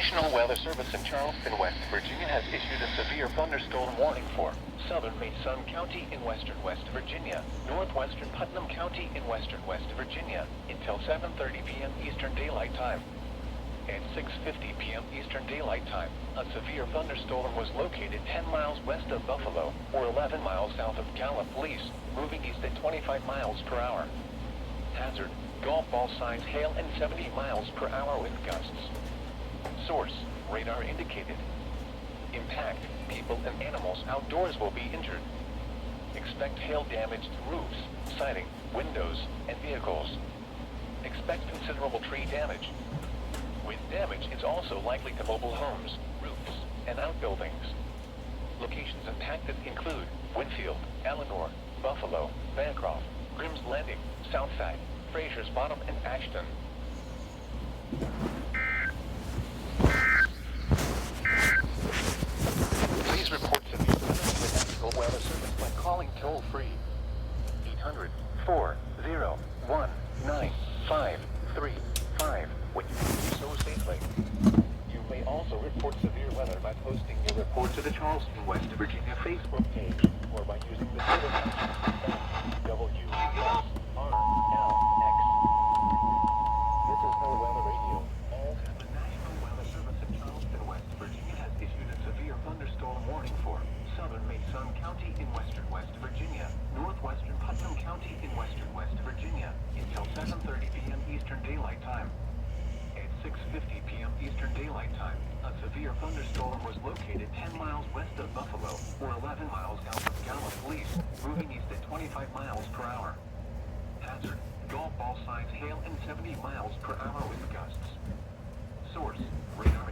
National Weather Service in Charleston, West Virginia has issued a severe thunderstorm warning for southern Mason County in western West Virginia, northwestern Putnam County in western West Virginia, until 7:30 p.m. Eastern Daylight Time. At 6:50 p.m. Eastern Daylight Time, a severe thunderstorm was located 10 miles west of Buffalo, or 11 miles south of Gallipolis, moving east at 25 miles per hour. Hazard, golf ball size hail and 70 miles per hour wind gusts. Source, radar indicated. Impact, people and animals outdoors will be injured. Expect hail damage to roofs, siding, windows, and vehicles. Expect considerable tree damage. Wind damage is also likely to mobile homes, roofs, and outbuildings. Locations impacted include Winfield, Eleanor, Buffalo, Bancroft, Grimm's Landing, Southside, Fraser's Bottom, and Ashton. Please report severe weather to the National Weather Service by calling toll-free 800-401-9535 when you do so safely. You may also report severe weather by posting your report to the Charleston, West Virginia Facebook page or by using the Twitter hashtag WVAF WXJ84. This is No Weather Radio. The National Weather Service in Charleston, West Virginia has issued a severe thunderstorm warning for southern Mason County in western West Virginia, northwestern Putnam County in western West Virginia, until 7:30 p.m. Eastern Daylight Time. At 6:50 p.m. Eastern Daylight Time, a severe thunderstorm was located 10 miles west of Buffalo, or 11 miles south of Gallipolis, moving east at 25 miles per hour. Hazard, golf ball size hail and 70 miles per hour wind gusts. Source, radar